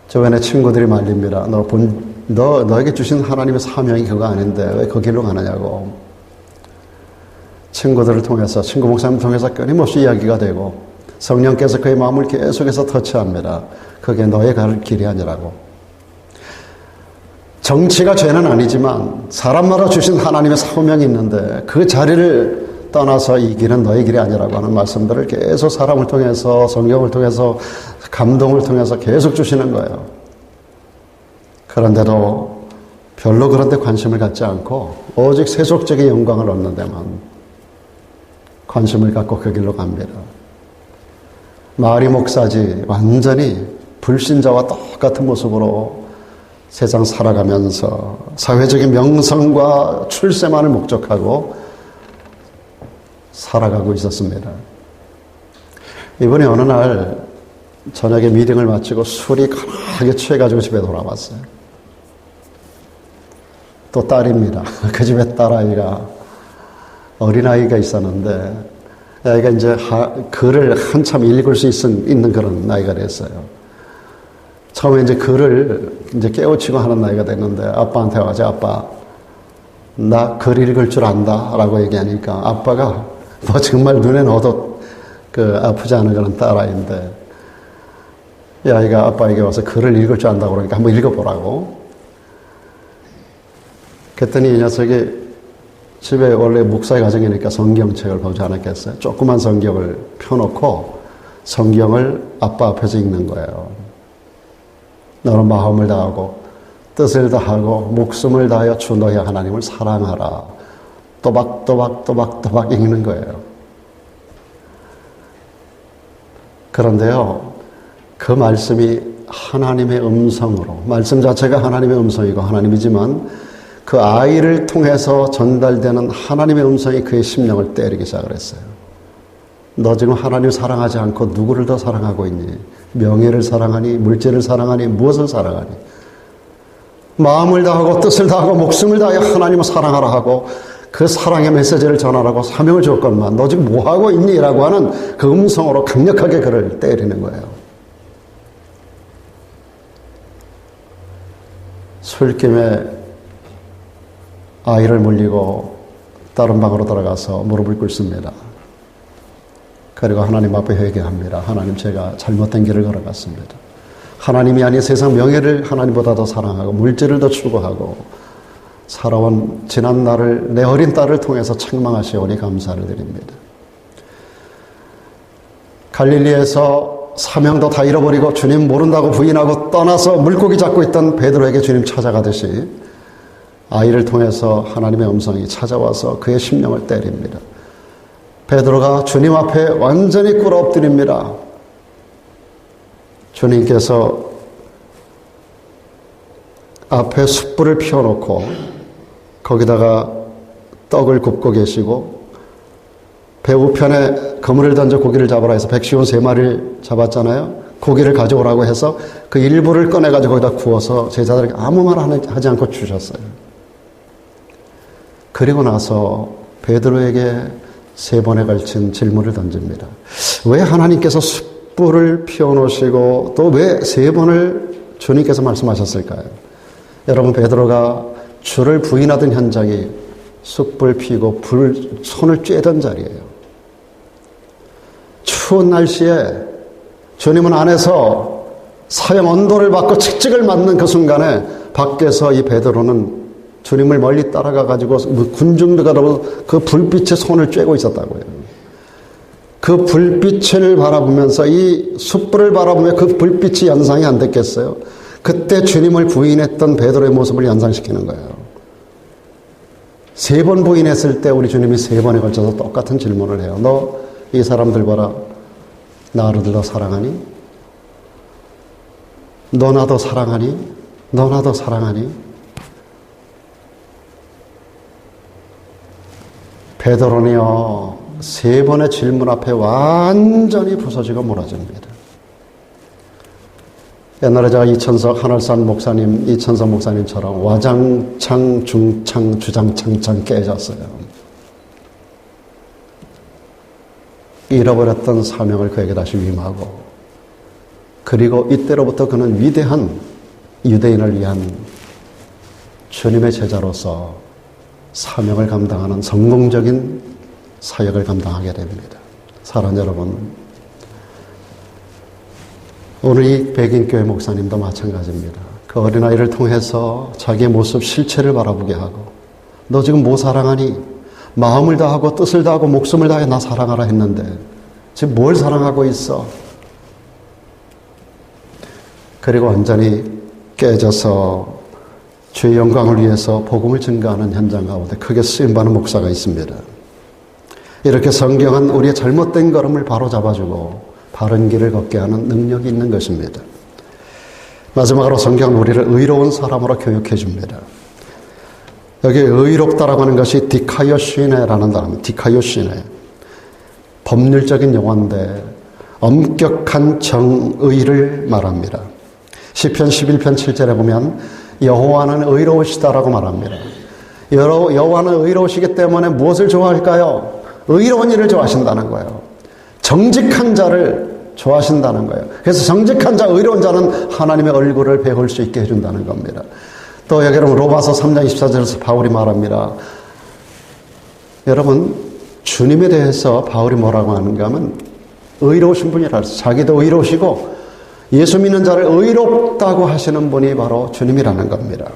주변에 친구들이 말립니다. 너에게 주신 하나님의 사명이 그거 아닌데 왜 그 길로 가느냐고. 친구들을 통해서, 친구 목사님 통해서 끊임없이 이야기가 되고 성령께서 그의 마음을 계속해서 터치합니다. 그게 너의 갈 길이 아니라고. 정치가 죄는 아니지만 사람마다 주신 하나님의 사명이 있는데 그 자리를 떠나서 이 길은 너의 길이 아니라고 하는 말씀들을 계속 사람을 통해서, 성경을 통해서, 감동을 통해서 계속 주시는 거예요. 그런데도 별로 그런 데 관심을 갖지 않고 오직 세속적인 영광을 얻는 데만 관심을 갖고 그 길로 갑니다. 마리 목사지 완전히 불신자와 똑같은 모습으로 세상 살아가면서 사회적인 명성과 출세만을 목적하고 살아가고 있었습니다. 이번에 어느 날 저녁에 미팅을 마치고 술이 강하게 취해가지고 집에 돌아왔어요. 또 딸입니다. 그 집에 딸아이가, 어린아이가 있었는데 아이가 이제 글을 한참 읽을 수 있는 그런 나이가 됐어요. 처음에 이제 글을 이제 깨우치고 하는 나이가 됐는데 아빠한테 와서 아빠, 나 글 읽을 줄 안다 라고 얘기하니까 아빠가 뭐 정말 눈에 넣어도 아프지 않은 그런 딸아이인데 이 아이가 아빠에게 와서 글을 읽을 줄 안다고 그러니까 한번 읽어보라고. 그랬더니 이 녀석이 집에 원래 목사의 가정이니까 성경책을 보지 않았겠어요. 조그만 성경을 펴놓고 성경을 아빠 앞에서 읽는 거예요. 너는 마음을 다하고 뜻을 다하고 목숨을 다하여 주 너의 하나님을 사랑하라. 또박 읽는 거예요. 그런데요, 그 말씀이 하나님의 음성으로, 말씀 자체가 하나님의 음성이고 하나님이지만 그 아이를 통해서 전달되는 하나님의 음성이 그의 심령을 때리기 시작을 했어요. 너 지금 하나님을 사랑하지 않고 누구를 더 사랑하고 있니? 명예를 사랑하니? 물질을 사랑하니? 무엇을 사랑하니? 마음을 다하고 뜻을 다하고 목숨을 다하여 하나님을 사랑하라 하고 그 사랑의 메시지를 전하라고 사명을 줬건만 너 지금 뭐하고 있니? 라고 하는 그 음성으로 강력하게 그를 때리는 거예요. 술김에 아이를 물리고 다른 방으로 들어가서 무릎을 꿇습니다. 그리고 하나님 앞에 회개합니다. 하나님, 제가 잘못된 길을 걸어갔습니다. 하나님이 아닌 세상 명예를 하나님보다 더 사랑하고 물질을 더 추구하고 살아온 지난 날을 내 어린 딸을 통해서 책망하시오니 감사를 드립니다. 갈릴리에서 사명도 다 잃어버리고 주님 모른다고 부인하고 떠나서 물고기 잡고 있던 베드로에게 주님 찾아가듯이 아이를 통해서 하나님의 음성이 찾아와서 그의 심령을 때립니다. 베드로가 주님 앞에 완전히 꿇어 엎드립니다. 주님께서 앞에 숯불을 피워놓고 거기다가 떡을 굽고 계시고 배 우편에 그물을 던져 고기를 잡으라 해서 백시온 3마리를 잡았잖아요. 고기를 가져오라고 해서 그 일부를 꺼내가지고 거기다 구워서 제자들에게 아무 말 하지 않고 주셨어요. 그리고 나서 베드로에게 3번에 걸친 질문을 던집니다. 왜 하나님께서 숯불을 피워놓으시고 또 왜 3번을 주님께서 말씀하셨을까요? 여러분, 베드로가 주를 부인하던 현장이 숯불 피고 손을 쬐던 자리예요. 추운 날씨에 주님은 안에서 사형 언도를 받고 칙칙을 맞는 그 순간에 밖에서 이 베드로는 주님을 멀리 따라가가지고 군중들과 그 불빛에 손을 쬐고 있었다고요. 그 불빛을 바라보면서 이 숯불을 바라보며 그 불빛이 연상이 안 됐겠어요? 그때 주님을 부인했던 베드로의 모습을 연상시키는 거예요. 3번 부인했을 때 우리 주님이 3번에 걸쳐서 똑같은 질문을 해요. 너 이 사람들 봐라. 나를 더 사랑하니? 너 나도 사랑하니? 너 나도 사랑하니? 베드로는요 3번의 질문 앞에 완전히 부서지고 무너집니다. 옛날에 제가 이천석 하늘산 목사님, 이천석 목사님처럼 와장창, 중창, 주장창창 깨졌어요. 잃어버렸던 사명을 그에게 다시 위임하고, 그리고 이때로부터 그는 위대한 유대인을 위한 주님의 제자로서 사명을 감당하는 성공적인 사역을 감당하게 됩니다. 사랑하는 여러분, 오늘 이 백인교회 목사님도 마찬가지입니다. 그 어린아이를 통해서 자기의 모습, 실체를 바라보게 하고, 너 지금 뭐 사랑하니? 마음을 다하고 뜻을 다하고 목숨을 다해 나 사랑하라 했는데 지금 뭘 사랑하고 있어? 그리고 완전히 깨져서 주의 영광을 위해서 복음을 증거하는 현장 가운데 크게 쓰임받는 목사가 있습니다. 이렇게 성경은 우리의 잘못된 걸음을 바로 잡아주고 바른 길을 걷게 하는 능력이 있는 것입니다. 마지막으로 성경은 우리를 의로운 사람으로 교육해 줍니다. 여기 의롭다라고 하는 것이 디카이오시네라는 단어입니다. 디카이오시네. 법률적인 용어인데 엄격한 정의를 말합니다. 시편 11편 7절에 보면 여호와는 의로우시다라고 말합니다. 여호와는 의로우시기 때문에 무엇을 좋아할까요? 의로운 일을 좋아하신다는 거예요. 정직한 자를 좋아하신다는 거예요. 그래서 정직한 자, 의로운 자는 하나님의 얼굴을 배울 수 있게 해준다는 겁니다. 또 여러분 로마서 3장 24절에서 바울이 말합니다. 여러분 주님에 대해서 바울이 뭐라고 하는가 하면 의로우신 분이라 해서 자기도 의로우시고 예수 믿는 자를 의롭다고 하시는 분이 바로 주님이라는 겁니다.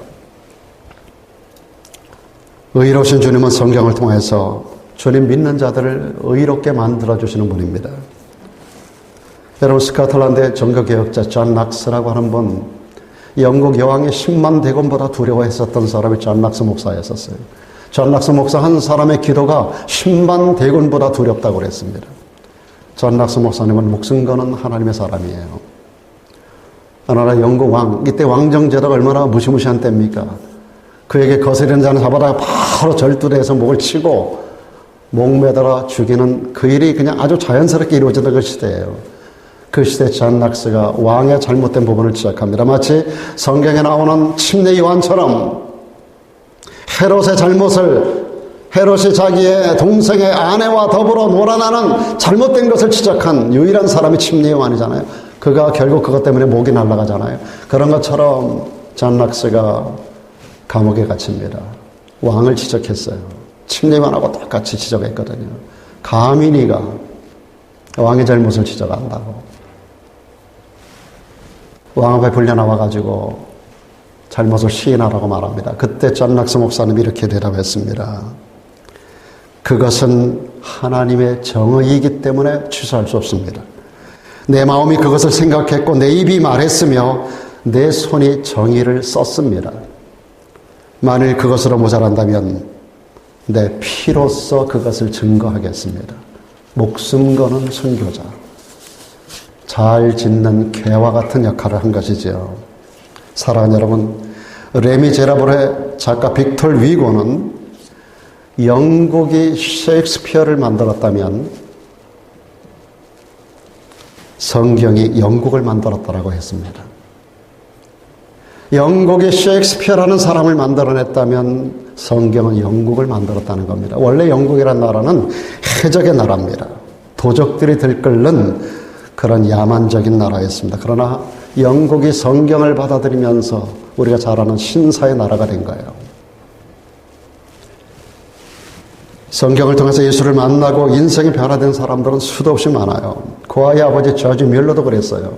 의로우신 주님은 성경을 통해서 주님 믿는 자들을 의롭게 만들어주시는 분입니다. 여러분 스코틀랜드의 종교개혁자 존 락스라고 하는 분, 영국 여왕의 10만 대군보다 두려워했었던 사람이 존 락스 목사였었어요. 존 락스 목사 한 사람의 기도가 10만 대군보다 두렵다고 그랬습니다. 존 락스 목사님은 목숨 거는 하나님의 사람이에요. 어느 날 영국 왕, 이때 왕정제도가 얼마나 무시무시한 때입니까? 그에게 거스르는 자는 잡아다가 바로 절두대에서 목을 치고 목매달아 죽이는 그 일이 그냥 아주 자연스럽게 이루어지던 그 시대예요. 그 시대 존 락스가 왕의 잘못된 부분을 지적합니다. 마치 성경에 나오는 침례 요한처럼 헤롯의 잘못을, 헤롯이 자기의 동생의 아내와 더불어 놀아나는 잘못된 것을 지적한 유일한 사람이 침례 요한이잖아요. 그가 결국 그것 때문에 목이 날아가잖아요. 그런 것처럼 존 락스가 감옥에 갇힙니다. 왕을 지적했어요. 침례 요한하고 똑같이 지적했거든요. 감히 네가 왕의 잘못을 지적한다고. 왕 앞에 불려나와가지고 잘못을 시인하라고 말합니다. 그때 존 락스 목사님이 이렇게 대답했습니다. 그것은 하나님의 정의이기 때문에 취소할 수 없습니다. 내 마음이 그것을 생각했고 내 입이 말했으며 내 손이 정의를 썼습니다. 만일 그것으로 모자란다면 내 피로써 그것을 증거하겠습니다. 목숨 거는 순교자, 잘 짓는 개와 같은 역할을 한 것이지요. 사랑하는 여러분, 레미제라블의 작가 빅tor 위고는 영국이 셰익스피어를 만들었다면 성경이 영국을 만들었다라고 했습니다. 영국이 셰익스피어라는 사람을 만들어냈다면 성경은 영국을 만들었다는 겁니다. 원래 영국이라는 나라는 해적의 나라입니다. 도적들이 들끓는 그런 야만적인 나라였습니다. 그러나 영국이 성경을 받아들이면서 우리가 잘 아는 신사의 나라가 된 거예요. 성경을 통해서 예수를 만나고 인생이 변화된 사람들은 수도 없이 많아요. 고아의 아버지 조지 뮬러도 그랬어요.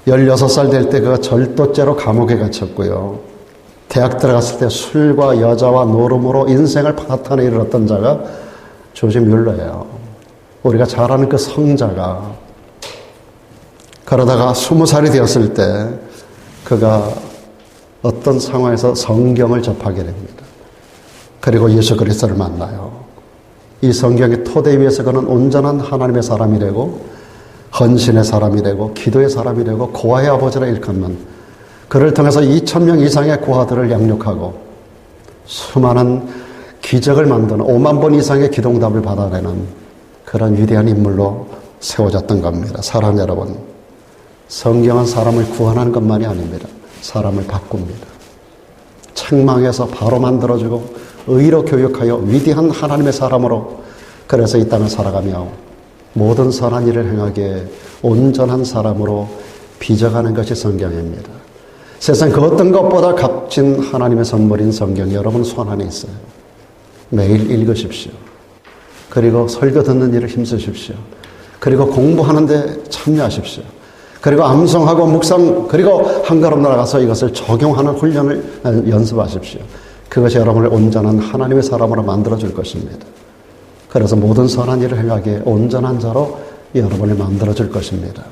16살 될 때 그가 절도죄로 감옥에 갇혔고요. 대학 들어갔을 때 술과 여자와 노름으로 인생을 파탄에 이르렀던 자가 조지 뮬러예요. 우리가 잘 아는 그 성자가 그러다가 20살이 되었을 때 그가 어떤 상황에서 성경을 접하게 됩니다. 그리고 예수 그리스도를 만나요. 이 성경의 토대 위에서 그는 온전한 하나님의 사람이 되고 헌신의 사람이 되고 기도의 사람이 되고 고아의 아버지라 일컫는, 그를 통해서 2,000명 이상의 고아들을 양육하고 수많은 기적을 만드는 5만 번 이상의 기도응답을 받아내는 그런 위대한 인물로 세워졌던 겁니다. 사랑 여러분, 성경은 사람을 구원하는 것만이 아닙니다. 사람을 바꿉니다. 책망해서 바로 만들어주고 의로 교육하여 위대한 하나님의 사람으로 그래서 이 땅을 살아가며 모든 선한 일을 행하기에 온전한 사람으로 빚어가는 것이 성경입니다. 세상 그 어떤 것보다 값진 하나님의 선물인 성경이 여러분 손 안에 있어요. 매일 읽으십시오. 그리고 설교 듣는 일을 힘쓰십시오. 그리고 공부하는데 참여하십시오. 그리고 암송하고 묵상, 그리고 한 걸음 나아가서 이것을 적용하는 훈련을 연습하십시오. 그것이 여러분을 온전한 하나님의 사람으로 만들어줄 것입니다. 그래서 모든 선한 일을 행하기에 온전한 자로 여러분을 만들어줄 것입니다.